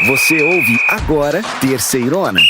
Você ouve agora Terceirona.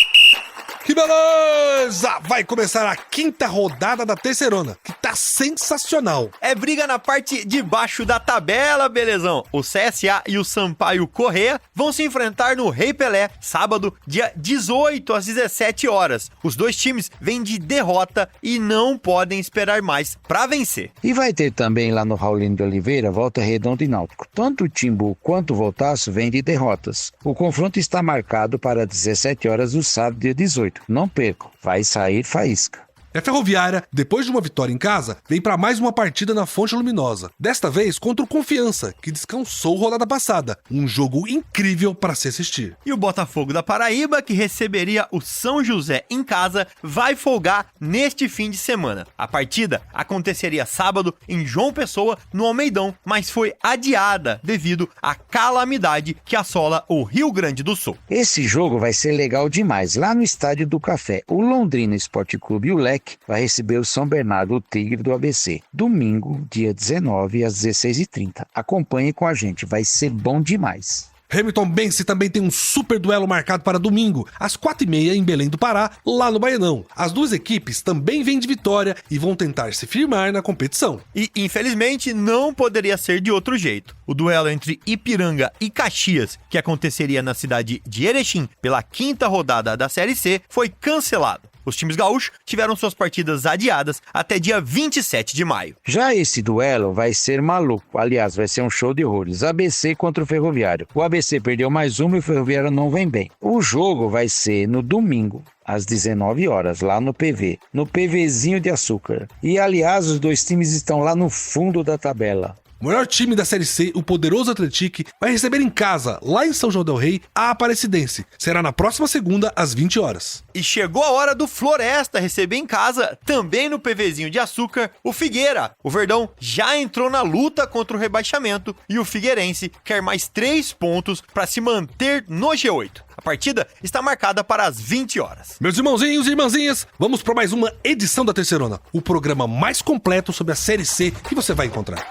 Que beleza! Vai começar a quinta rodada da Terceirona, que tá sensacional. É briga na parte de baixo da tabela, belezão. O CSA e o Sampaio Corrêa vão se enfrentar no Rei Pelé, sábado, dia 18 às 17 horas. Os dois times vêm de derrota e não podem esperar mais pra vencer. E vai ter também lá no Raulino de Oliveira, Volta Redonda e Náutico. Tanto o Timbu quanto o Voltaço vêm de derrotas. O confronto está marcado para 17 horas do sábado, dia 18. Não percam, vai sair faísca. A Ferroviária, depois de uma vitória em casa, vem para mais uma partida na Fonte Luminosa. Desta vez contra o Confiança, que descansou rodada passada. Um jogo incrível para se assistir. E o Botafogo da Paraíba, que receberia o São José em casa, vai folgar neste fim de semana. A partida aconteceria sábado em João Pessoa, no Almeidão, mas foi adiada devido à calamidade que assola o Rio Grande do Sul. Esse jogo vai ser legal demais. Lá no Estádio do Café, o Londrina Esporte Clube e o Leque vai receber o São Bernardo, o Tigre do ABC. Domingo, dia 19, às 16h30. Acompanhe com a gente, vai ser bom demais. Hamilton Bense também tem um super duelo marcado para domingo, às 4h30 em Belém do Pará, lá no Baianão. As duas equipes também vêm de vitória e vão tentar se firmar na competição. E, infelizmente, não poderia ser de outro jeito. O duelo entre Ipiranga e Caxias, que aconteceria na cidade de Erechim pela quinta rodada da Série C, foi cancelado. Os times gaúchos tiveram suas partidas adiadas até dia 27 de maio. Já esse duelo vai ser maluco. Aliás, vai ser um show de horrores. ABC contra o Ferroviário. O ABC perdeu mais uma e o Ferroviário não vem bem. O jogo vai ser no domingo, às 19 horas, lá no PV. No PVzinho de açúcar. E, aliás, os dois times estão lá no fundo da tabela. O maior time da Série C, o poderoso Atlético, vai receber em casa, lá em São João del Rei, a Aparecidense. Será na próxima segunda, às 20 horas. E chegou a hora do Floresta receber em casa, também no PVzinho de açúcar, o Figueira. O Verdão já entrou na luta contra o rebaixamento e o Figueirense quer mais 3 pontos para se manter no G8. A partida está marcada para as 20 horas. Meus irmãozinhos e irmãzinhas, vamos para mais uma edição da Terceirona, o programa mais completo sobre a Série C que você vai encontrar.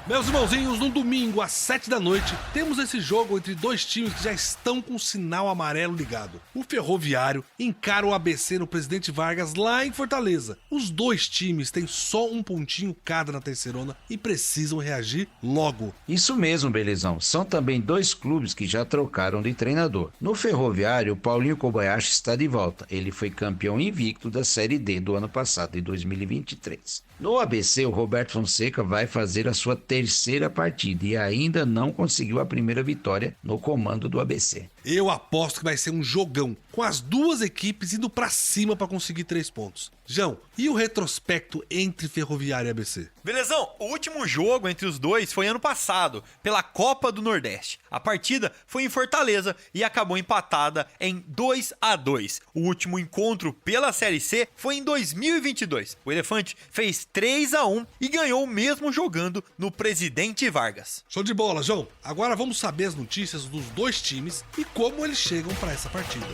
Meus irmãozinhos, no domingo às 7 da noite, temos esse jogo entre dois times que já estão com o sinal amarelo ligado. O Ferroviário encara o ABC no Presidente Vargas lá em Fortaleza. Os dois times têm só um pontinho cada na Terceirona e precisam reagir logo. Isso mesmo, belezão. São também dois clubes que já trocaram de treinador. No Ferroviário, o Paulinho Kobayashi está de volta. Ele foi campeão invicto da Série D do ano passado, de 2023. No ABC, o Roberto Fonseca vai fazer a sua terceira partida e ainda não conseguiu a primeira vitória no comando do ABC. Eu aposto que vai ser um jogão, com as duas equipes indo pra cima pra conseguir 3 pontos. João, e o retrospecto entre Ferroviário e ABC? Belezão, o último jogo entre os dois foi ano passado, pela Copa do Nordeste. A partida foi em Fortaleza e acabou empatada em 2-2. O último encontro pela Série C foi em 2022. O Elefante fez 3-1 e ganhou mesmo jogando no Presidente Vargas. Show de bola, João. Agora vamos saber as notícias dos dois times e como eles chegam para essa partida.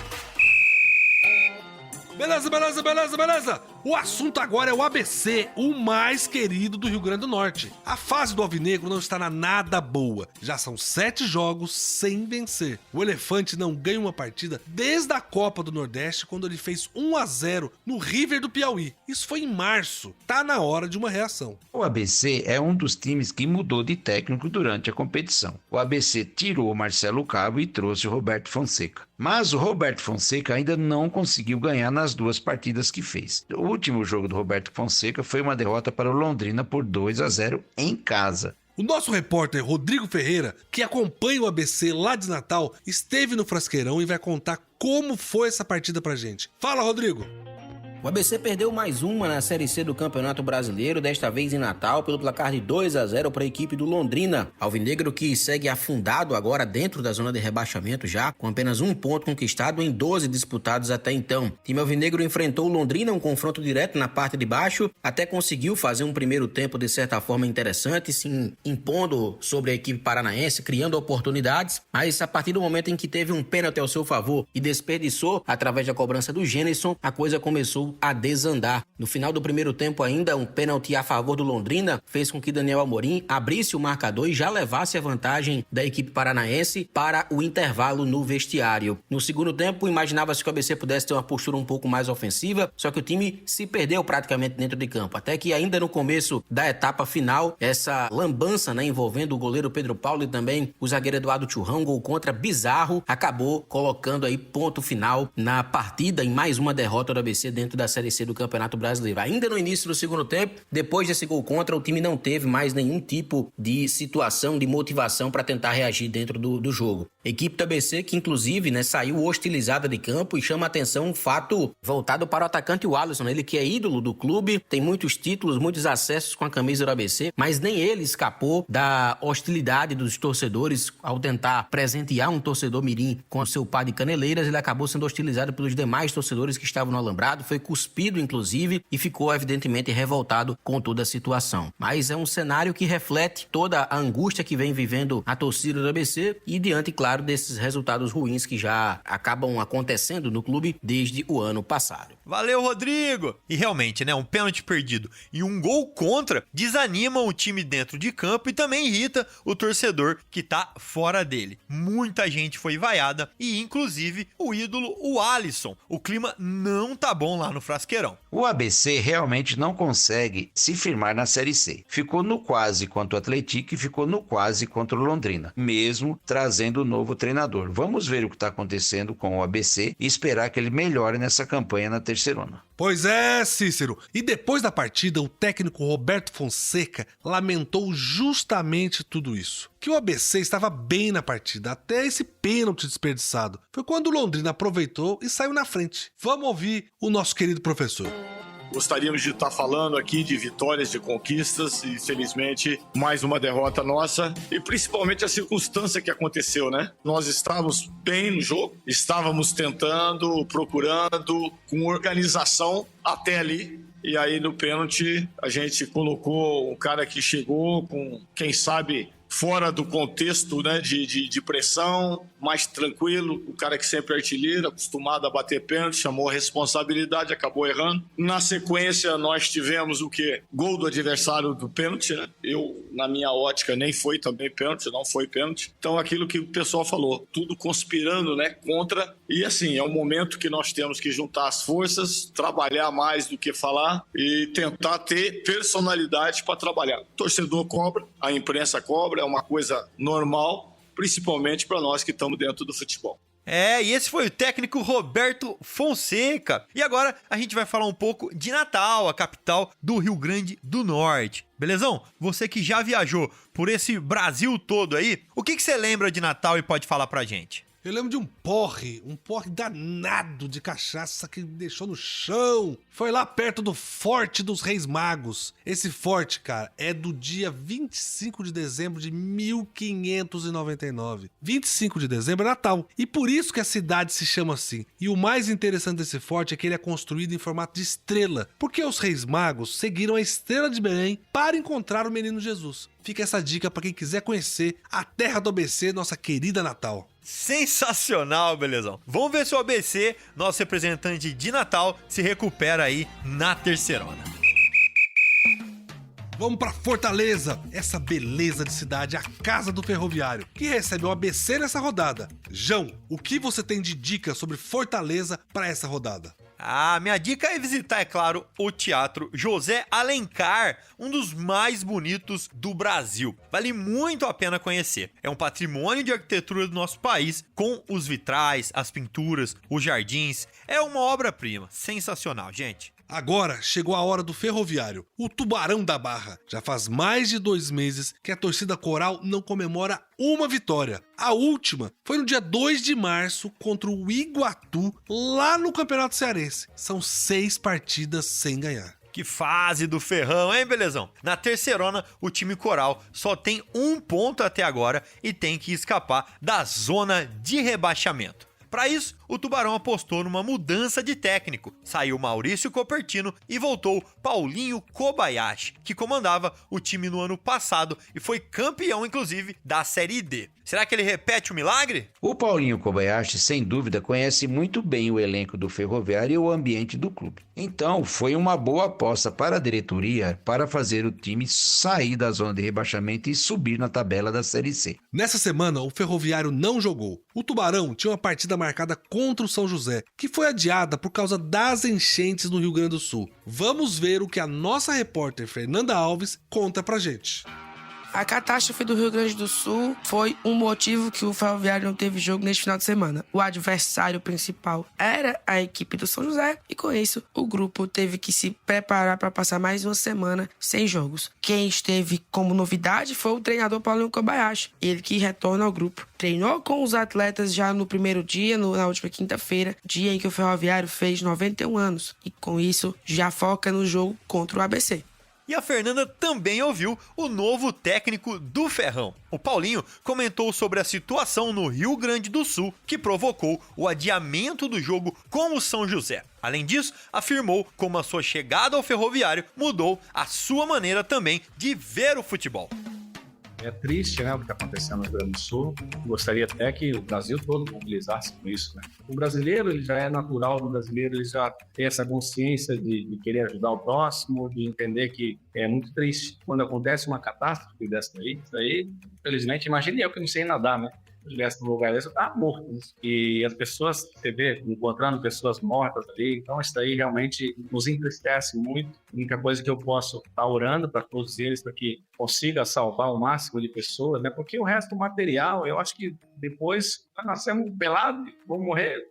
Beleza. O assunto agora é o ABC, o mais querido do Rio Grande do Norte. A fase do Alvinegro não está nada boa. Já são 7 jogos sem vencer. O Elefante não ganha uma partida desde a Copa do Nordeste, quando ele fez 1-0 no River do Piauí. Isso foi em março. Tá na hora de uma reação. O ABC é um dos times que mudou de técnico durante a competição. O ABC tirou o Marcelo Cabo e trouxe o Roberto Fonseca. Mas o Roberto Fonseca ainda não conseguiu ganhar nas 2 partidas que fez. O último jogo do Roberto Fonseca foi uma derrota para o Londrina por 2-0 em casa. O nosso repórter Rodrigo Ferreira, que acompanha o ABC lá de Natal, esteve no Frasqueirão e vai contar como foi essa partida pra gente. Fala, Rodrigo! O ABC perdeu mais uma na Série C do Campeonato Brasileiro, desta vez em Natal, pelo placar de 2-0 para a equipe do Londrina. Alvinegro que segue afundado agora dentro da zona de rebaixamento já, com apenas 1 ponto conquistado em 12 disputados até então. O time alvinegro enfrentou o Londrina, um confronto direto na parte de baixo, até conseguiu fazer um primeiro tempo de certa forma interessante, se impondo sobre a equipe paranaense, criando oportunidades, mas a partir do momento em que teve um pênalti ao seu favor e desperdiçou através da cobrança do Gênison, a coisa começou começou a desandar. No final do primeiro tempo ainda, um pênalti a favor do Londrina fez com que Daniel Amorim abrisse o marcador e já levasse a vantagem da equipe paranaense para o intervalo no vestiário. No segundo tempo, imaginava-se que o ABC pudesse ter uma postura um pouco mais ofensiva, só que o time se perdeu praticamente dentro de campo. Até que ainda no começo da etapa final, essa lambança, envolvendo o goleiro Pedro Paulo e também o zagueiro Eduardo Churrão, gol contra bizarro, acabou colocando aí ponto final na partida, em mais uma derrota do ABC dentro da Série C do Campeonato Brasileiro. Ainda no início do segundo tempo, depois desse gol contra, o time não teve mais nenhum tipo de situação, de motivação para tentar reagir dentro do jogo. Equipe do ABC que inclusive saiu hostilizada de campo, e chama a atenção um fato voltado para o atacante Alisson, ele que é ídolo do clube, tem muitos títulos, muitos acessos com a camisa do ABC, mas nem ele escapou da hostilidade dos torcedores ao tentar presentear um torcedor mirim com seu par de caneleiras. Ele acabou sendo hostilizado pelos demais torcedores que estavam no alambrado, foi cuspido inclusive e ficou evidentemente revoltado com toda a situação. Mas é um cenário que reflete toda a angústia que vem vivendo a torcida do ABC e diante, claro, desses resultados ruins que já acabam acontecendo no clube desde o ano passado. Valeu, Rodrigo! E realmente, um pênalti perdido e um gol contra desanimam o time dentro de campo e também irrita o torcedor que tá fora dele. Muita gente foi vaiada e inclusive o ídolo, o Alisson. O clima não tá bom lá no Frasqueirão. O ABC realmente não consegue se firmar na Série C. Ficou no quase contra o Atlético e ficou no quase contra o Londrina, mesmo trazendo o novo treinador. Vamos ver o que está acontecendo com o ABC e esperar que ele melhore nessa campanha na Terceirona. Pois é, Cícero. E depois da partida, o técnico Roberto Fonseca lamentou justamente tudo isso. Que o ABC estava bem na partida, até esse pênalti desperdiçado. Foi quando o Londrina aproveitou e saiu na frente. Vamos ouvir o nosso querido professor. Gostaríamos de estar falando aqui de vitórias, de conquistas, e infelizmente mais uma derrota nossa, e principalmente a circunstância que aconteceu, Nós estávamos bem no jogo, estávamos tentando, procurando, com organização até ali, e aí no pênalti a gente colocou um cara que chegou com, quem sabe, fora do contexto de pressão, mais tranquilo, o cara que sempre é artilheiro, acostumado a bater pênalti, chamou a responsabilidade, acabou errando. Na sequência, nós tivemos o quê? Gol do adversário do pênalti, Eu, na minha ótica, nem foi também pênalti, não foi pênalti. Então, aquilo que o pessoal falou, tudo conspirando, contra. E assim, é um momento que nós temos que juntar as forças, trabalhar mais do que falar e tentar ter personalidade para trabalhar. O torcedor cobra, a imprensa cobra, é uma coisa normal, principalmente para nós que estamos dentro do futebol. E esse foi o técnico Roberto Fonseca. E agora a gente vai falar um pouco de Natal, a capital do Rio Grande do Norte. Belezão? Você que já viajou por esse Brasil todo aí, o que você lembra de Natal e pode falar pra gente? Eu lembro de um porre danado de cachaça que me deixou no chão. Foi lá perto do Forte dos Reis Magos. Esse forte, cara, é do dia 25 de dezembro de 1599. 25 de dezembro é Natal. E por isso que a cidade se chama assim. E o mais interessante desse forte é que ele é construído em formato de estrela. Porque os Reis Magos seguiram a estrela de Belém para encontrar o menino Jesus. Fica essa dica para quem quiser conhecer a terra do ABC, nossa querida Natal. Sensacional, belezão. Vamos ver se o ABC, nosso representante de Natal, se recupera aí na Terceirona. Vamos pra Fortaleza, essa beleza de cidade, a casa do ferroviário, que recebe o ABC nessa rodada. João, o que você tem de dica sobre Fortaleza para essa rodada? Minha dica é visitar, é claro, o Teatro José Alencar, um dos mais bonitos do Brasil. Vale muito a pena conhecer. É um patrimônio de arquitetura do nosso país, com os vitrais, as pinturas, os jardins. É uma obra-prima. Sensacional, gente. Agora chegou a hora do ferroviário, o Tubarão da Barra. Já faz mais de 2 meses que a torcida coral não comemora uma vitória. A última foi no dia 2 de março contra o Iguatu, lá no Campeonato Cearense. São 6 partidas sem ganhar. Que fase do ferrão, hein, belezão? Na Terceirona, o time coral só tem 1 ponto até agora e tem que escapar da zona de rebaixamento. Para isso, o Tubarão apostou numa mudança de técnico. Saiu Maurício Copertino e voltou Paulinho Kobayashi, que comandava o time no ano passado e foi campeão, inclusive, da Série D. Será que ele repete o milagre? O Paulinho Kobayashi, sem dúvida, conhece muito bem o elenco do Ferroviário e o ambiente do clube. Então, foi uma boa aposta para a diretoria para fazer o time sair da zona de rebaixamento e subir na tabela da Série C. Nessa semana, o Ferroviário não jogou. O Tubarão tinha uma partida marcada contra o São José, que foi adiada por causa das enchentes no Rio Grande do Sul. Vamos ver o que a nossa repórter Fernanda Alves conta pra gente. A catástrofe do Rio Grande do Sul foi um motivo que o Ferroviário não teve jogo neste final de semana. O adversário principal era a equipe do São José e, com isso, o grupo teve que se preparar para passar mais uma semana sem jogos. Quem esteve como novidade foi o treinador Paulinho Kobayashi, ele que retorna ao grupo. Treinou com os atletas já no primeiro dia, na última quinta-feira, dia em que o Ferroviário fez 91 anos. E, com isso, já foca no jogo contra o ABC. E a Fernanda também ouviu o novo técnico do Ferrão. O Paulinho comentou sobre a situação no Rio Grande do Sul que provocou o adiamento do jogo com o São José. Além disso, afirmou como a sua chegada ao Ferroviário mudou a sua maneira também de ver o futebol. É triste, né, o que está acontecendo no Rio Grande do Sul. Gostaria até que o Brasil todo mobilizasse com isso, né? O brasileiro, ele já é natural do brasileiro, ele já tem essa consciência de querer ajudar o próximo, de entender que é muito triste quando acontece uma catástrofe dessa daí. Isso aí, infelizmente, imagine eu que não sei nadar, né? Se eu estivesse no lugar desse, eu estava morto. E as pessoas, você vê, encontrando pessoas mortas ali, então isso daí realmente nos entristece muito. A única coisa que eu posso estar orando para todos eles, para que consiga salvar o máximo de pessoas, né? Porque o resto do material, eu acho que depois nós nascemos pelados, vamos morrer.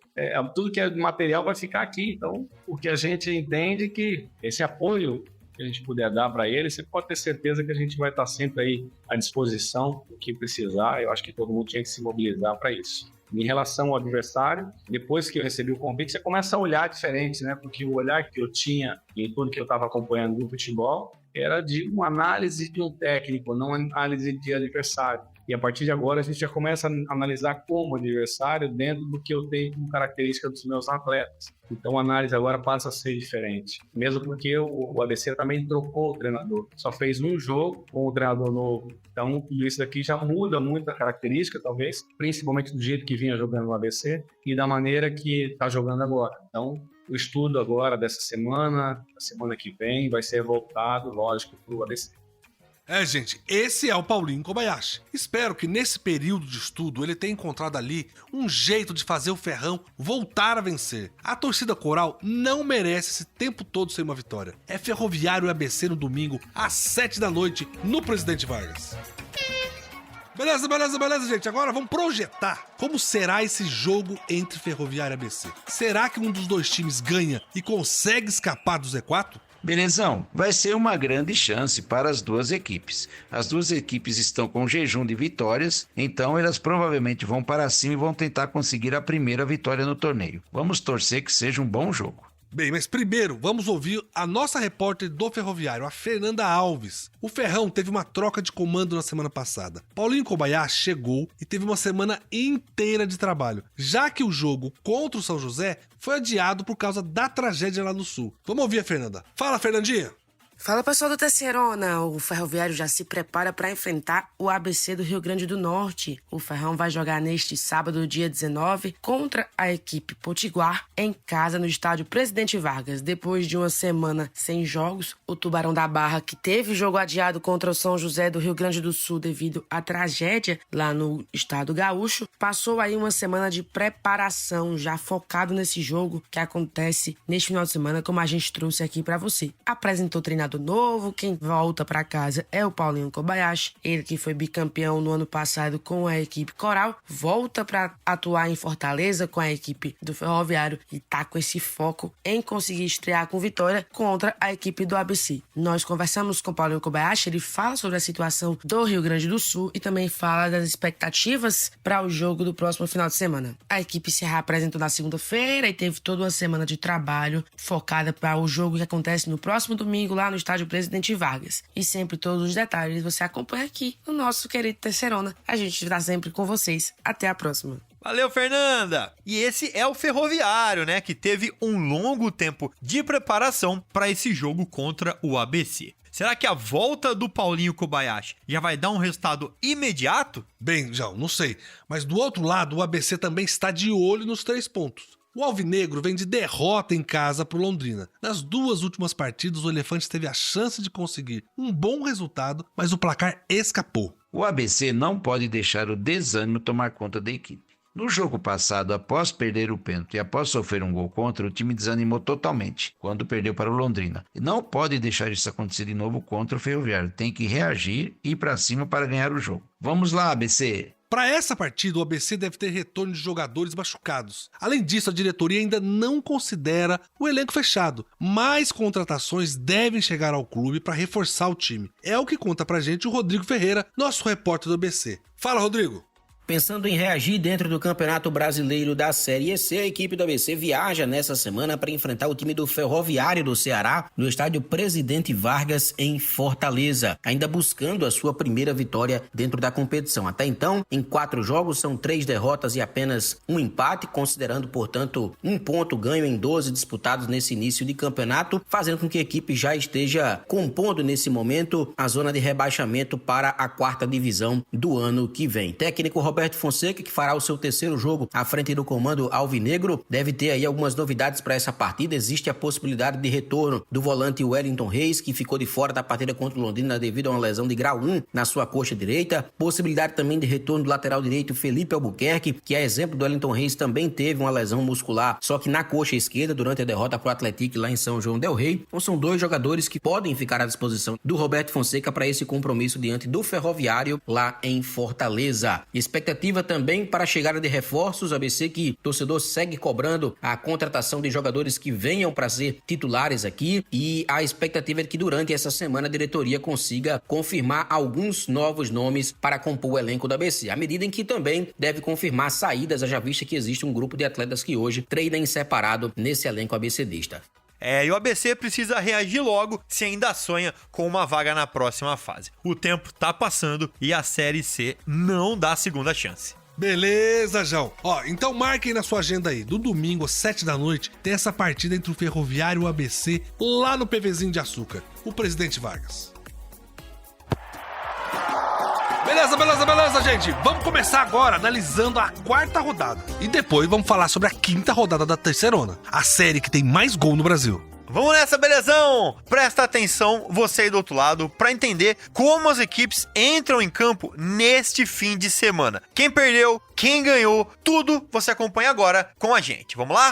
Tudo que é material vai ficar aqui. Então, o que a gente entende que esse apoio que a gente puder dar para ele, você pode ter certeza que a gente vai estar sempre aí à disposição do que precisar. Eu acho que todo mundo tinha que se mobilizar para isso. Em relação ao adversário, depois que eu recebi o convite, você começa a olhar diferente, né? Porque o olhar que eu tinha em tudo que eu estava acompanhando no futebol era de uma análise de um técnico, não uma análise de adversário. E a partir de agora a gente já começa a analisar como adversário dentro do que eu tenho como característica dos meus atletas. Então a análise agora passa a ser diferente. Mesmo porque o ABC também trocou o treinador. Só fez um jogo com o treinador novo. Então isso daqui já muda muito a característica, talvez, principalmente do jeito que vinha jogando no ABC e da maneira que está jogando agora. Então o estudo agora dessa semana, a semana que vem, vai ser voltado, lógico, para o ABC. Gente, esse é o Paulinho Kobayashi. Espero que nesse período de estudo ele tenha encontrado ali um jeito de fazer o Ferrão voltar a vencer. A torcida coral não merece esse tempo todo sem uma vitória. É Ferroviário e ABC no domingo, às 7 da noite, no Presidente Vargas. Beleza, gente. Agora vamos projetar como será esse jogo entre Ferroviário e ABC. Será que um dos dois times ganha e consegue escapar do Z4? Belezão, vai ser uma grande chance para as duas equipes. As duas equipes estão com jejum de vitórias, então elas provavelmente vão para cima e vão tentar conseguir a primeira vitória no torneio. Vamos torcer que seja um bom jogo. Bem, mas primeiro vamos ouvir a nossa repórter do Ferroviário, a Fernanda Alves. O Ferrão teve uma troca de comando na semana passada. Paulinho Kobayashi chegou e teve uma semana inteira de trabalho, já que o jogo contra o São José foi adiado por causa da tragédia lá no Sul. Vamos ouvir a Fernanda. Fala, Fernandinha! Fala, pessoal do Terceirona. O Ferroviário já se prepara para enfrentar o ABC do Rio Grande do Norte. O Ferrão vai jogar neste sábado, dia 19, contra a equipe Potiguar, em casa no estádio Presidente Vargas. Depois de uma semana sem jogos, o Tubarão da Barra, que teve jogo adiado contra o São José do Rio Grande do Sul devido à tragédia lá no estado gaúcho, passou aí uma semana de preparação, já focado nesse jogo que acontece neste final de semana, como a gente trouxe aqui para você. Apresentou o treinador novo, quem volta para casa é o Paulinho Kobayashi, ele que foi bicampeão no ano passado com a equipe coral, volta para atuar em Fortaleza com a equipe do Ferroviário e tá com esse foco em conseguir estrear com vitória contra a equipe do ABC. Nós conversamos com o Paulinho Kobayashi, ele fala sobre a situação do Rio Grande do Sul e também fala das expectativas para o jogo do próximo final de semana. A equipe se reapresentou na segunda-feira e teve toda uma semana de trabalho focada para o jogo que acontece no próximo domingo lá no estádio Presidente Vargas. E sempre todos os detalhes você acompanha aqui no nosso querido Terceirona. A gente está sempre com vocês. Até a próxima. Valeu, Fernanda! E esse é o Ferroviário, né? Que teve um longo tempo de preparação para esse jogo contra o ABC. Será que a volta do Paulinho Kobayashi já vai dar um resultado imediato? Bem, João, não sei. Mas do outro lado, o ABC também está de olho nos 3 pontos. O Alvinegro vem de derrota em casa para o Londrina. Nas 2 últimas partidas, o Elefante teve a chance de conseguir um bom resultado, mas o placar escapou. O ABC não pode deixar o desânimo tomar conta da equipe. No jogo passado, após perder o pênalti e após sofrer um gol contra, o time desanimou totalmente quando perdeu para o Londrina. E não pode deixar isso acontecer de novo contra o Ferroviário. Tem que reagir e ir para cima para ganhar o jogo. Vamos lá, ABC! Para essa partida, o ABC deve ter retorno de jogadores machucados. Além disso, a diretoria ainda não considera o elenco fechado. Mais contratações devem chegar ao clube para reforçar o time. É o que conta pra gente o Rodrigo Ferreira, nosso repórter do ABC. Fala, Rodrigo! Pensando em reagir dentro do Campeonato Brasileiro da Série C, a equipe do ABC viaja nessa semana para enfrentar o time do Ferroviário do Ceará no estádio Presidente Vargas, em Fortaleza, ainda buscando a sua primeira vitória dentro da competição. Até então, em 4 jogos, são 3 derrotas e apenas um empate, considerando, portanto, 1 ponto ganho em 12 disputados nesse início de campeonato, fazendo com que a equipe já esteja compondo nesse momento a zona de rebaixamento para a 4ª divisão do ano que vem. Técnico Roberto Fonseca, que fará o seu 3º jogo à frente do comando alvinegro, deve ter aí algumas novidades para essa partida. Existe a possibilidade de retorno do volante Wellington Reis, que ficou de fora da partida contra o Londrina devido a uma lesão de grau 1 na sua coxa direita. Possibilidade também de retorno do lateral direito Felipe Albuquerque, que é exemplo do Wellington Reis, também teve uma lesão muscular, só que na coxa esquerda durante a derrota para o Atlético lá em São João del Rei. Então são 2 jogadores que podem ficar à disposição do Roberto Fonseca para esse compromisso diante do Ferroviário lá em Fortaleza. Expectativa também para a chegada de reforços, ABC que o torcedor segue cobrando a contratação de jogadores que venham para ser titulares aqui, e a expectativa é que durante essa semana a diretoria consiga confirmar alguns novos nomes para compor o elenco da ABC, à medida em que também deve confirmar saídas, haja vista que existe um grupo de atletas que hoje treina em separado nesse elenco abcdista. E o ABC precisa reagir logo se ainda sonha com uma vaga na próxima fase. O tempo tá passando e a Série C não dá segunda chance. Beleza, João. Então marquem na sua agenda aí. Do domingo às 7 da noite tem essa partida entre o Ferroviário e o ABC lá no PVzinho de Açúcar, o Presidente Vargas. Beleza, gente. Vamos começar agora analisando a 4ª rodada. E depois vamos falar sobre a 5ª rodada da Terceirona, a série que tem mais gol no Brasil. Vamos nessa, belezão? Presta atenção, você aí do outro lado, para entender como as equipes entram em campo neste fim de semana. Quem perdeu, quem ganhou, tudo você acompanha agora com a gente. Vamos lá?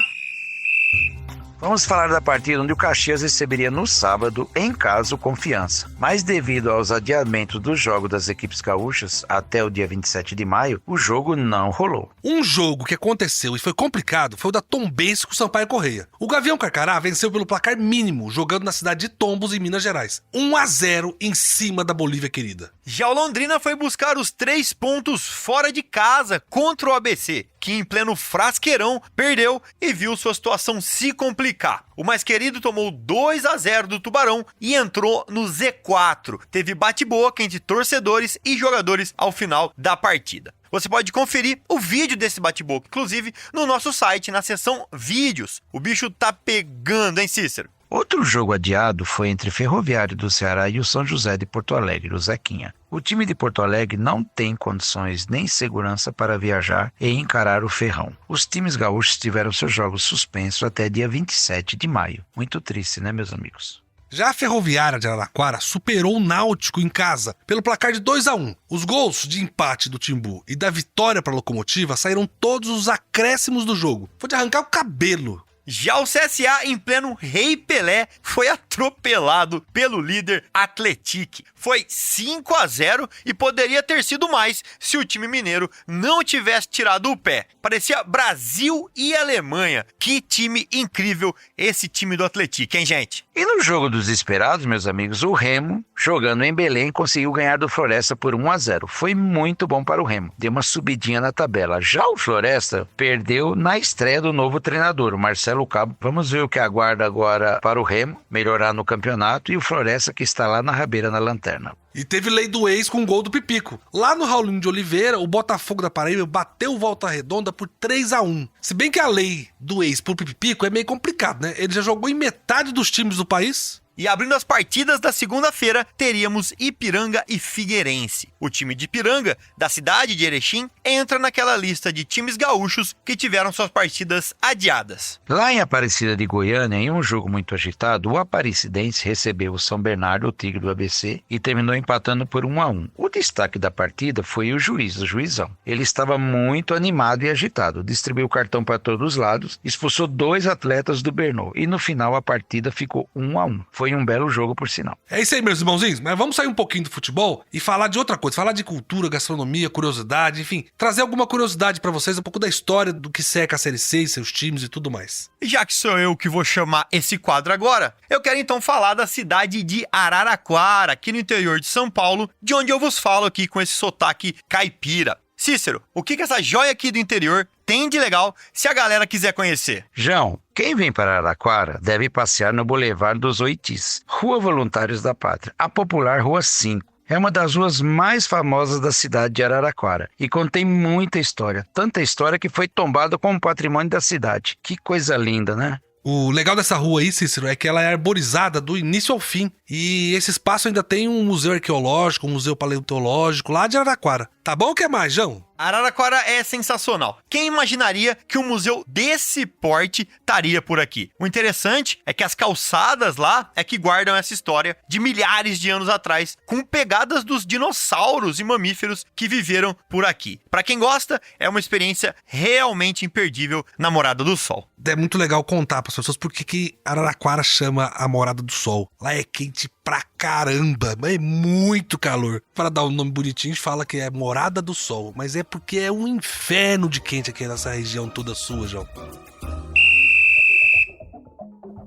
Vamos falar da partida onde o Caxias receberia no sábado, em casa, o Confiança. Mas devido aos adiamentos dos jogos das equipes gaúchas até o dia 27 de maio, o jogo não rolou. Um jogo que aconteceu e foi complicado foi o da Tombense com o Sampaio Corrêa. O Gavião Carcará venceu pelo placar mínimo, jogando na cidade de Tombos, em Minas Gerais. 1-0 em cima da Bolívia querida. Já o Londrina foi buscar os 3 pontos fora de casa contra o ABC, que em pleno frasqueirão perdeu e viu sua situação se complicar. O mais querido tomou 2-0 do Tubarão e entrou no Z4. Teve bate-boca entre torcedores e jogadores ao final da partida. Você pode conferir o vídeo desse bate-boca, inclusive no nosso site, na seção vídeos. O bicho tá pegando, hein, Cícero? Outro jogo adiado foi entre Ferroviário do Ceará e o São José de Porto Alegre, o Zequinha. O time de Porto Alegre não tem condições nem segurança para viajar e encarar o Ferrão. Os times gaúchos tiveram seus jogos suspensos até dia 27 de maio. Muito triste, né, meus amigos? Já a Ferroviária de Araraquara superou o Náutico em casa pelo placar de 2-1. Os gols de empate do Timbu e da vitória para a Locomotiva saíram todos os acréscimos do jogo. Foi de arrancar o cabelo. Já o CSA, em pleno Rei Pelé, foi atropelado pelo líder Atlético. Foi 5-0 e poderia ter sido mais se o time mineiro não tivesse tirado o pé. Parecia Brasil e Alemanha. Que time incrível esse time do Atlético, hein, gente? E no jogo dos esperados, meus amigos, o Remo, jogando em Belém, conseguiu ganhar do Floresta por 1-0. Foi muito bom para o Remo. Deu uma subidinha na tabela. Já o Floresta perdeu na estreia do novo treinador, o Marcelo Castelo Cabo. Vamos ver o que aguarda agora para o Remo, melhorar no campeonato, e o Floresta, que está lá na rabeira, na lanterna. E teve lei do ex com gol do Pipico. Lá no Raulinho de Oliveira, o Botafogo da Paraíba bateu o Volta Redonda por 3-1. Se bem que a lei do ex pro Pipico é meio complicado, né? Ele já jogou em metade dos times do país. E abrindo as partidas da segunda-feira, teríamos Ipiranga e Figueirense. O time de Ipiranga, da cidade de Erechim, entra naquela lista de times gaúchos que tiveram suas partidas adiadas. Lá em Aparecida de Goiânia, em um jogo muito agitado, o Aparecidense recebeu o São Bernardo, o Tigre do ABC, e terminou empatando por 1-1. O destaque da partida foi o juizão. Ele estava muito animado e agitado, distribuiu o cartão para todos os lados, expulsou 2 atletas do Bernô, e no final a partida ficou 1-1. Foi um belo jogo, por sinal. É isso aí, meus irmãozinhos, mas vamos sair um pouquinho do futebol e falar de outra coisa, falar de cultura, gastronomia, curiosidade, enfim, trazer alguma curiosidade pra vocês, um pouco da história do que seca a Série C, seus times e tudo mais. E já que sou eu que vou chamar esse quadro agora, eu quero então falar da cidade de Araraquara, aqui no interior de São Paulo, de onde eu vos falo aqui com esse sotaque caipira. Cícero, o que essa joia aqui do interior tem de legal se a galera quiser conhecer? João, quem vem para Araraquara deve passear no Boulevard dos Oitis, Rua Voluntários da Pátria, a popular Rua 5. É uma das ruas mais famosas da cidade de Araraquara e contém muita história. Tanta história que foi tombada como patrimônio da cidade. Que coisa linda, né? O legal dessa rua aí, Cícero, é que ela é arborizada do início ao fim. E esse espaço ainda tem um museu arqueológico, um museu paleontológico lá de Araraquara. Tá bom, o que mais, João? Araraquara é sensacional. Quem imaginaria que um museu desse porte estaria por aqui? O interessante é que as calçadas lá é que guardam essa história de milhares de anos atrás, com pegadas dos dinossauros e mamíferos que viveram por aqui. Pra quem gosta, é uma experiência realmente imperdível na Morada do Sol. É muito legal contar pras pessoas por que Araraquara chama a Morada do Sol. Lá é quente pra caramba, mas é muito calor. Para dar um nome bonitinho, a gente fala que é Morada do Sol, mas é porque é um inferno de quente aqui nessa região toda sua, João.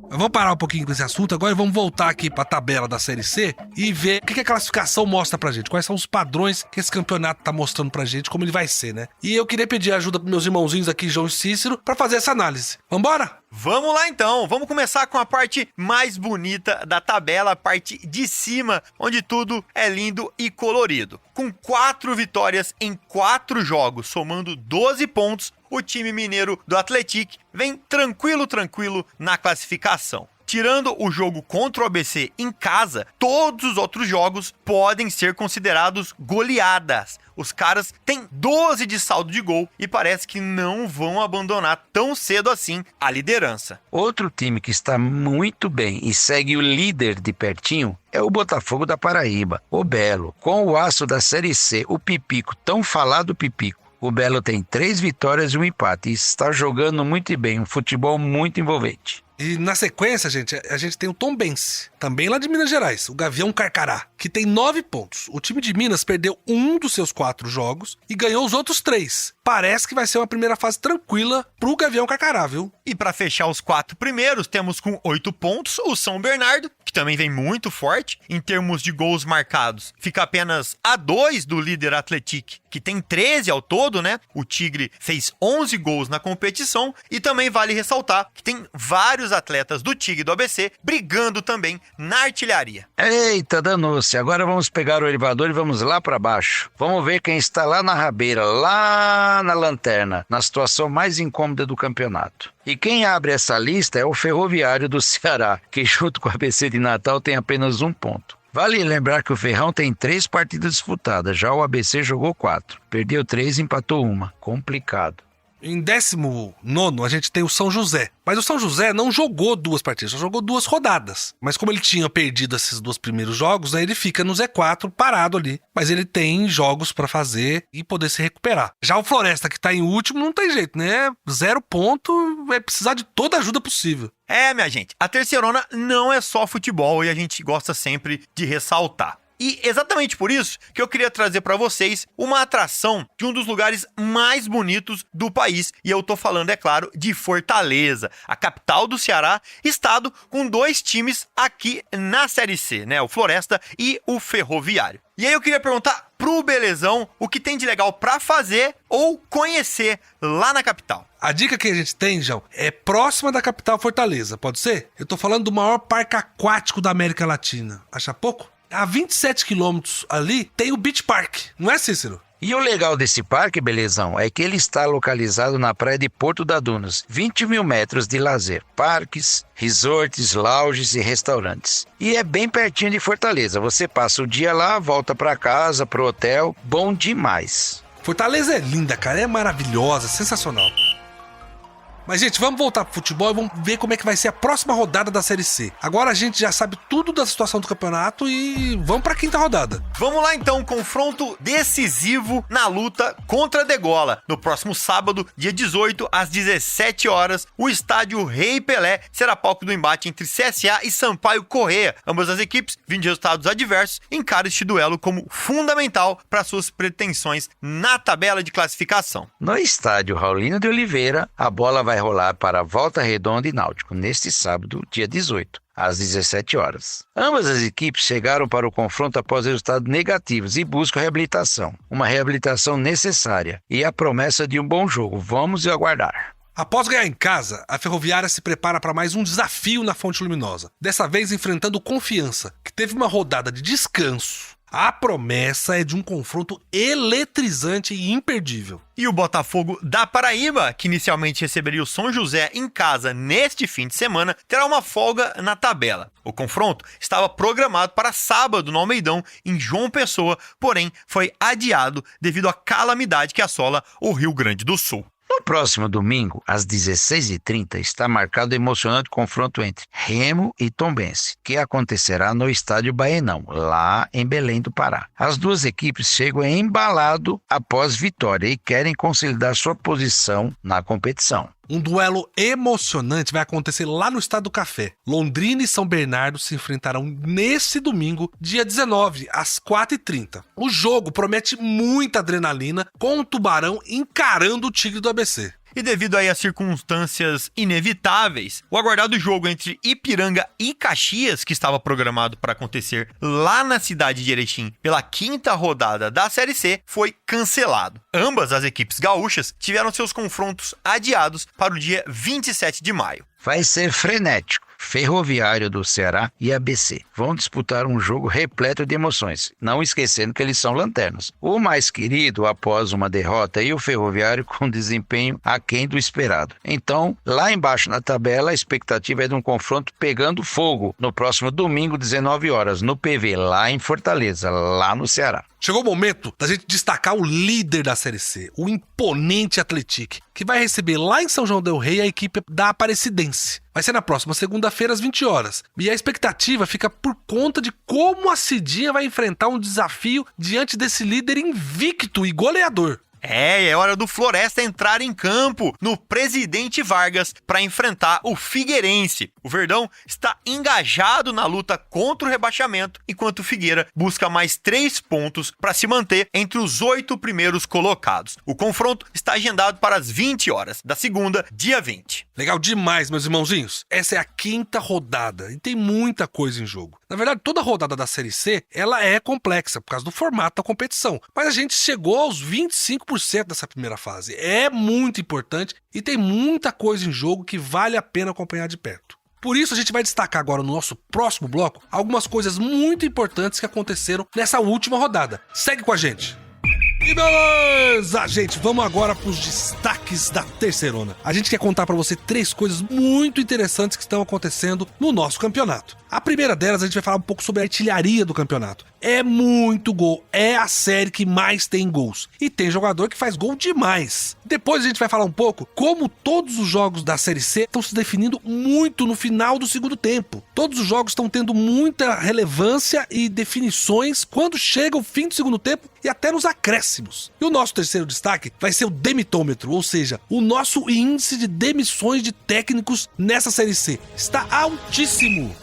Mas vamos parar um pouquinho com esse assunto agora e vamos voltar aqui pra tabela da Série C e ver o que a classificação mostra pra gente, quais são os padrões que esse campeonato tá mostrando pra gente, como ele vai ser, né? E eu queria pedir ajuda pros meus irmãozinhos aqui, João e Cícero, pra fazer essa análise. Vambora? Vamos lá então, vamos começar com a parte mais bonita da tabela, a parte de cima, onde tudo é lindo e colorido. Com 4 vitórias em 4 jogos, somando 12 pontos, o time mineiro do Atlético vem tranquilo na classificação. Tirando o jogo contra o ABC em casa, todos os outros jogos podem ser considerados goleadas. Os caras têm 12 de saldo de gol e parece que não vão abandonar tão cedo assim a liderança. Outro time que está muito bem e segue o líder de pertinho é o Botafogo da Paraíba, o Belo. Com o aço da Série C, o Pipico, tão falado Pipico. O Belo tem 3 vitórias e 1 empate e está jogando muito bem, um futebol muito envolvente. E na sequência, gente, a gente tem o Tombense, também lá de Minas Gerais, o Gavião Carcará, que tem 9 pontos. O time de Minas perdeu um dos seus 4 jogos e ganhou os outros 3. Parece que vai ser uma primeira fase tranquila pro Gavião Carcará, viu? E para fechar os 4 primeiros, temos com 8 pontos o São Bernardo, que também vem muito forte em termos de gols marcados. Fica apenas a 2 do líder Atlético, que tem 13 ao todo, né? O Tigre fez 11 gols na competição e também vale ressaltar que tem vários atletas do Tigre e do ABC brigando também na artilharia. Eita, danou-se. Agora vamos pegar o elevador e vamos lá para baixo. Vamos ver quem está lá na rabeira, lá na lanterna, na situação mais incômoda do campeonato. E quem abre essa lista é o Ferroviário do Ceará, que junto com o ABC de Natal tem apenas 1 ponto. Vale lembrar que o Ferrão tem 3 partidas disputadas, já o ABC jogou 4. Perdeu 3 e empatou 1. Complicado. Em 19º, a gente tem o São José. Mas o São José não jogou 2 partidas, só jogou 2 rodadas. Mas como ele tinha perdido esses 2 primeiros jogos, né, ele fica no Z4 parado ali. Mas ele tem jogos pra fazer e poder se recuperar. Já o Floresta, que tá em último, não tem jeito, né? 0 ponto, vai precisar de toda a ajuda possível. É, minha gente, a Terceirona não é só futebol e a gente gosta sempre de ressaltar. E exatamente por isso que eu queria trazer para vocês uma atração de um dos lugares mais bonitos do país. E eu tô falando, é claro, de Fortaleza, a capital do Ceará, estado com 2 times aqui na Série C, né? O Floresta e o Ferroviário. E aí eu queria perguntar pro Belezão o que tem de legal pra fazer ou conhecer lá na capital. A dica que a gente tem, João, é próxima da capital Fortaleza, pode ser? Eu tô falando do maior parque aquático da América Latina. Acha pouco? A 27 quilômetros ali tem o Beach Park, não é, Cícero? E o legal desse parque, Belezão, é que ele está localizado na praia de Porto da Dunas, 20 mil metros de lazer, parques, resorts, lounges e restaurantes. E é bem pertinho de Fortaleza, você passa o dia lá, volta para casa, pro hotel, bom demais. Fortaleza é linda, cara, é maravilhosa, sensacional. Mas, gente, vamos voltar pro futebol e vamos ver como é que vai ser a próxima rodada da Série C. Agora a gente já sabe tudo da situação do campeonato e vamos pra 5ª rodada. Vamos lá, então, confronto decisivo na luta contra a Degola. No próximo sábado, dia 18, às 17 horas, o estádio Rei Pelé será palco do embate entre CSA e Sampaio Corrêa. Ambas as equipes, vindo de resultados adversos, encaram este duelo como fundamental para suas pretensões na tabela de classificação. No estádio Raulino de Oliveira, a bola vai rolar para Volta Redonda e Náutico neste sábado, dia 18, às 17 horas. Ambas as equipes chegaram para o confronto após resultados negativos e buscam reabilitação. Uma reabilitação necessária e a promessa de um bom jogo. Vamos aguardar. Após ganhar em casa, a Ferroviária se prepara para mais um desafio na Fonte Luminosa. Dessa vez enfrentando o Confiança, que teve uma rodada de descanso. A promessa é de um confronto eletrizante e imperdível. E o Botafogo da Paraíba, que inicialmente receberia o São José em casa neste fim de semana, terá uma folga na tabela. O confronto estava programado para sábado no Almeidão, em João Pessoa, porém foi adiado devido à calamidade que assola o Rio Grande do Sul. No próximo domingo, às 16h30, está marcado o emocionante confronto entre Remo e Tombense, que acontecerá no estádio Baenão, lá em Belém do Pará. As duas equipes chegam embalado após vitória e querem consolidar sua posição na competição. Um duelo emocionante vai acontecer lá no Estádio do Café. Londrina e São Bernardo se enfrentarão nesse domingo, dia 19, às 4h30. O jogo promete muita adrenalina, com o Tubarão encarando o Tigre do ABC. E devido aí às circunstâncias inevitáveis, o aguardado jogo entre Ipiranga e Caxias, que estava programado para acontecer lá na cidade de Erechim pela 5ª rodada da Série C, foi cancelado. Ambas as equipes gaúchas tiveram seus confrontos adiados para o dia 27 de maio. Vai ser frenético. Ferroviário do Ceará e ABC vão disputar um jogo repleto de emoções, não esquecendo que eles são lanternas. O mais querido após uma derrota e o Ferroviário com desempenho aquém do esperado. Então, lá embaixo na tabela, a expectativa é de um confronto pegando fogo no próximo domingo, 19 horas, no PV, lá em Fortaleza, lá no Ceará. Chegou o momento da gente destacar o líder da Série C, o imponente Atlético, que vai receber lá em São João del Rei a equipe da Aparecidense. Vai ser na próxima segunda-feira às 20 horas. E a expectativa fica por conta de como a Cidinha vai enfrentar um desafio diante desse líder invicto e goleador. É hora do Floresta entrar em campo no Presidente Vargas para enfrentar o Figueirense. O Verdão está engajado na luta contra o rebaixamento, enquanto o Figueira busca mais 3 pontos para se manter entre os 8 primeiros colocados. O confronto está agendado para as 20 horas da segunda, dia 20. Legal demais, meus irmãozinhos. Essa é a 5ª rodada e tem muita coisa em jogo. Na verdade, toda rodada da Série C, ela é complexa por causa do formato da competição. Mas a gente chegou aos 25% dessa primeira fase. É muito importante e tem muita coisa em jogo que vale a pena acompanhar de perto. Por isso, a gente vai destacar agora no nosso próximo bloco algumas coisas muito importantes que aconteceram nessa última rodada. Segue com a gente! E beleza, gente, vamos agora para os destaques da terceirona. A gente quer contar para você 3 coisas muito interessantes que estão acontecendo no nosso campeonato. A primeira delas, a gente vai falar um pouco sobre a artilharia do campeonato. É muito gol, é a série que mais tem gols. E tem jogador que faz gol demais. Depois a gente vai falar um pouco como todos os jogos da Série C estão se definindo muito no final do segundo tempo. Todos os jogos estão tendo muita relevância e definições quando chega o fim do segundo tempo e até nos acréscimos. E o nosso terceiro destaque vai ser o demitômetro, ou seja, o nosso índice de demissões de técnicos nessa Série C. Está altíssimo.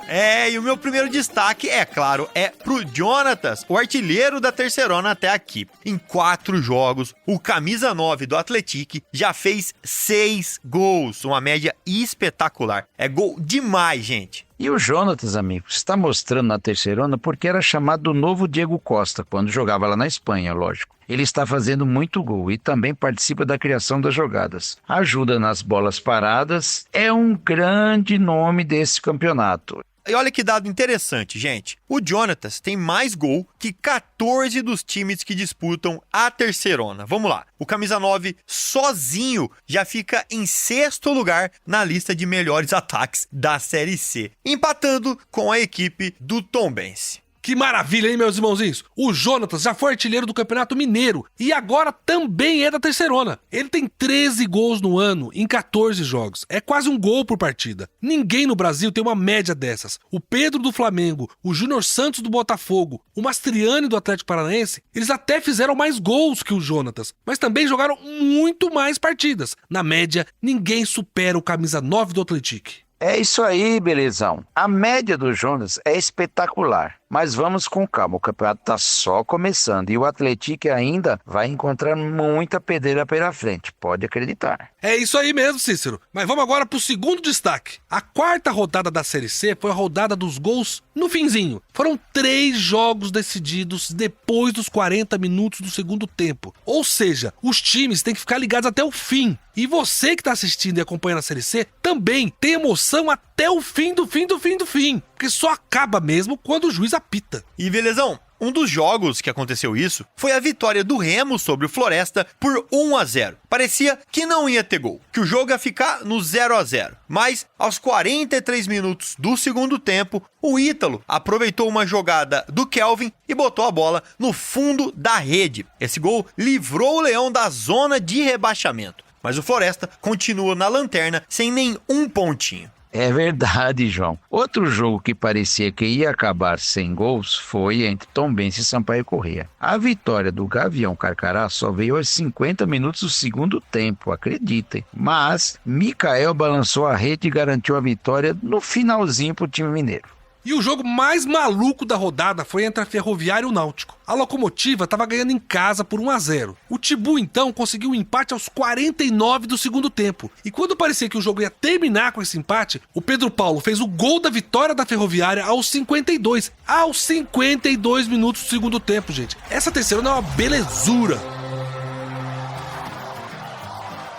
E o meu primeiro destaque, é claro, é pro Jonatas, o artilheiro da Terceirona até aqui. Em 4 jogos, o camisa 9 do Atlético já fez 6 gols, uma média espetacular. É gol demais, gente. E o Jonatas, amigo, está mostrando na Terceirona porque era chamado do novo Diego Costa, quando jogava lá na Espanha, lógico. Ele está fazendo muito gol e também participa da criação das jogadas. Ajuda nas bolas paradas, é um grande nome desse campeonato. E olha que dado interessante, gente. O Jonatas tem mais gol que 14 dos times que disputam a Terceirona. Vamos lá. O camisa 9 sozinho já fica em 6º lugar na lista de melhores ataques da Série C, empatando com a equipe do Tombense. Que maravilha, hein, meus irmãozinhos? O Jonatas já foi artilheiro do Campeonato Mineiro e agora também é da Terceirona. Ele tem 13 gols no ano em 14 jogos. É quase um gol por partida. Ninguém no Brasil tem uma média dessas. O Pedro do Flamengo, o Júnior Santos do Botafogo, o Mastriani do Atlético Paranaense, eles até fizeram mais gols que o Jonatas, mas também jogaram muito mais partidas. Na média, ninguém supera o camisa 9 do Atlético. É isso aí, belezão. A média do Jonas é espetacular. Mas vamos com calma, o campeonato está só começando e o Atlético ainda vai encontrar muita pedreira pela frente, pode acreditar. É isso aí mesmo, Cícero. Mas vamos agora pro segundo destaque. A 4ª rodada da Série C foi a rodada dos gols no finzinho. Foram 3 jogos decididos depois dos 40 minutos do segundo tempo. Ou seja, os times têm que ficar ligados até o fim. E você que está assistindo e acompanhando a Série C também tem emoção até o fim do fim. Porque só acaba mesmo quando o juiz apita. E belezão, um dos jogos que aconteceu isso foi a vitória do Remo sobre o Floresta por 1-0. Parecia que não ia ter gol, que o jogo ia ficar no 0-0. Mas aos 43 minutos do segundo tempo, o Ítalo aproveitou uma jogada do Kelvin e botou a bola no fundo da rede. Esse gol livrou o Leão da zona de rebaixamento. Mas o Floresta continua na lanterna sem nenhum pontinho. É verdade, João. Outro jogo que parecia que ia acabar sem gols foi entre Tombense e Sampaio Corrêa. A vitória do Gavião Carcará só veio aos 50 minutos do segundo tempo, acreditem. Mas Mikael balançou a rede e garantiu a vitória no finalzinho para o time mineiro. E o jogo mais maluco da rodada foi entre a Ferroviária e o Náutico. A Locomotiva estava ganhando em casa por 1-0. O Tibu, então, conseguiu um empate aos 49 do segundo tempo. E quando parecia que o jogo ia terminar com esse empate, o Pedro Paulo fez o gol da vitória da Ferroviária aos 52. Aos 52 minutos do segundo tempo, gente. Essa Terceirona é uma belezura.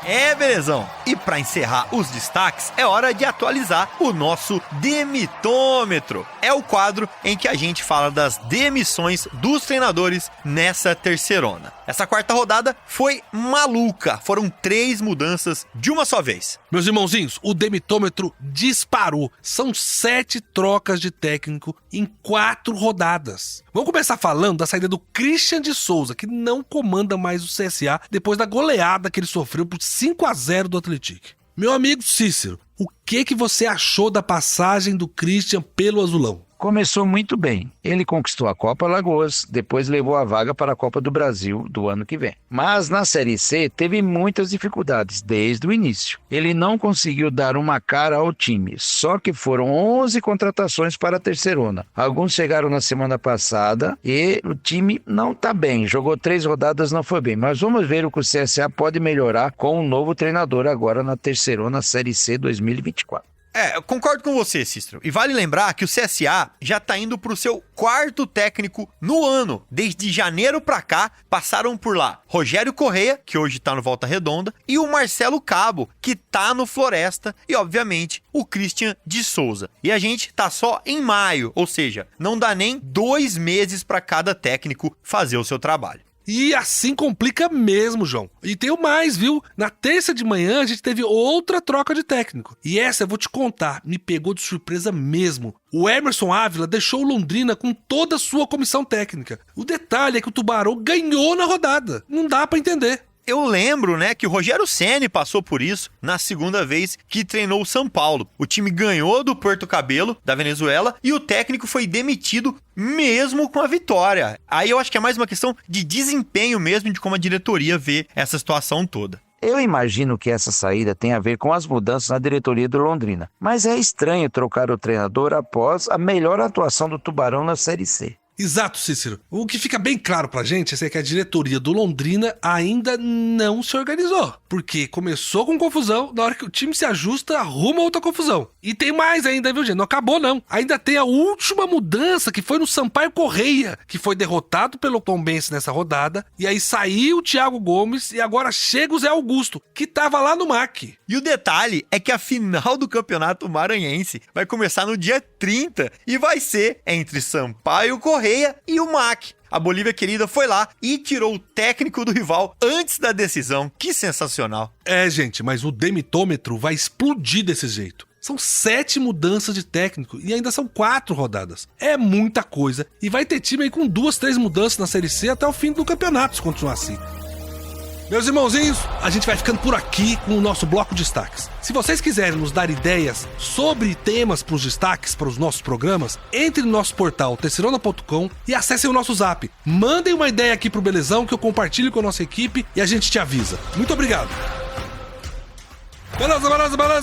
É, belezão. E para encerrar os destaques, é hora de atualizar o nosso demitômetro. É o quadro em que a gente fala das demissões dos treinadores nessa Terceirona. Essa 4ª rodada foi maluca. Foram 3 mudanças de uma só vez. Meus irmãozinhos, o demitômetro disparou. São 7 trocas de técnico em 4 rodadas. Vamos começar falando da saída do Christian de Souza, que não comanda mais o CSA depois da goleada que ele sofreu por 5-0 do Atlético. Meu amigo Cícero, o que você achou da passagem do Christian pelo Azulão? Começou muito bem. Ele conquistou a Copa Alagoas, depois levou a vaga para a Copa do Brasil do ano que vem. Mas na Série C teve muitas dificuldades desde o início. Ele não conseguiu dar uma cara ao time, só que foram 11 contratações para a Terceirona. Alguns chegaram na semana passada e o time não está bem. Jogou 3 rodadas, não foi bem. Mas vamos ver o que o CSA pode melhorar com um novo treinador agora na Terceirona Série C 2024. Eu concordo com você, Cícero. E vale lembrar que o CSA já tá indo pro seu 4º técnico no ano. Desde janeiro pra cá, passaram por lá Rogério Corrêa, que hoje tá no Volta Redonda, e o Marcelo Cabo, que tá no Floresta, e obviamente o Christian de Souza. E a gente tá só em maio, ou seja, não dá nem 2 meses pra cada técnico fazer o seu trabalho. E assim complica mesmo, João. E tem o mais, viu? Na terça de manhã a gente teve outra troca de técnico. E essa eu vou te contar, me pegou de surpresa mesmo. O Emerson Ávila deixou o Londrina com toda a sua comissão técnica. O detalhe é que o Tubarão ganhou na rodada. Não dá pra entender. Eu lembro, que o Rogério Ceni passou por isso na segunda vez que treinou o São Paulo. O time ganhou do Porto Cabelo, da Venezuela, e o técnico foi demitido mesmo com a vitória. Aí eu acho que é mais uma questão de desempenho mesmo, de como a diretoria vê essa situação toda. Eu imagino que essa saída tem a ver com as mudanças na diretoria do Londrina, mas é estranho trocar o treinador após a melhor atuação do Tubarão na Série C. Exato, Cícero. O que fica bem claro pra gente é que a diretoria do Londrina ainda não se organizou. Porque começou com confusão, na hora que o time se ajusta, arruma outra confusão. E tem mais ainda, viu, gente? Não acabou, não. Ainda tem a última mudança, que foi no Sampaio Correia, que foi derrotado pelo Tombense nessa rodada. E aí saiu o Thiago Gomes e agora chega o Zé Augusto, que tava lá no MAC. E o detalhe é que a final do Campeonato Maranhense vai começar no dia 30 e vai ser entre Sampaio Correia e o MAC. A Bolívia Querida foi lá e tirou o técnico do rival antes da decisão. Que sensacional. É, gente, mas o demitômetro vai explodir desse jeito. São 7 mudanças de técnico e ainda são 4 rodadas. É muita coisa e vai ter time aí com 2, 3 mudanças na Série C até o fim do campeonato, se continuar assim. Meus irmãozinhos, a gente vai ficando por aqui com o nosso bloco de destaques. Se vocês quiserem nos dar ideias sobre temas para os destaques para os nossos programas, entre no nosso portal terceirona.com e acessem o nosso zap. Mandem uma ideia aqui pro Belezão que eu compartilho com a nossa equipe e a gente te avisa. Muito obrigado!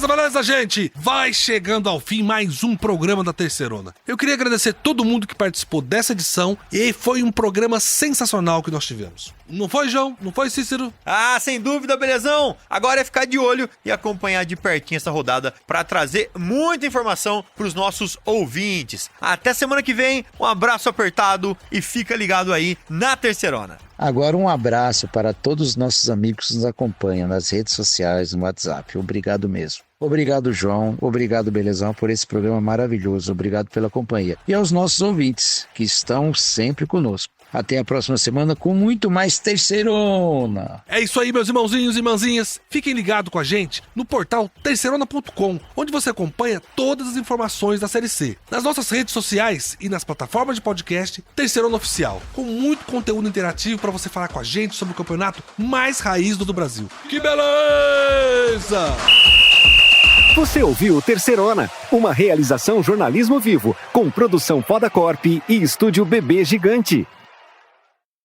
Beleza, gente! Vai chegando ao fim mais um programa da Terceirona. Eu queria agradecer todo mundo que participou dessa edição e foi um programa sensacional que nós tivemos. Não foi, João? Não foi, Cícero? Ah, sem dúvida, Belezão! Agora é ficar de olho e acompanhar de pertinho essa rodada para trazer muita informação para os nossos ouvintes. Até semana que vem, um abraço apertado e fica ligado aí na Terceirona. Agora um abraço para todos os nossos amigos que nos acompanham nas redes sociais, no WhatsApp. Obrigado mesmo. Obrigado, João. Obrigado, Belezão, por esse programa maravilhoso. Obrigado pela companhia. E aos nossos ouvintes, que estão sempre conosco. Até a próxima semana com muito mais Terceirona. É isso aí, meus irmãozinhos e irmãzinhas. Fiquem ligados com a gente no portal terceirona.com, onde você acompanha todas as informações da Série C. Nas nossas redes sociais e nas plataformas de podcast Terceirona Oficial, com muito conteúdo interativo para você falar com a gente sobre o campeonato mais raiz do Brasil. Que beleza! Você ouviu Terceirona, uma realização jornalismo vivo, com produção Poda Corp e estúdio Bebê Gigante.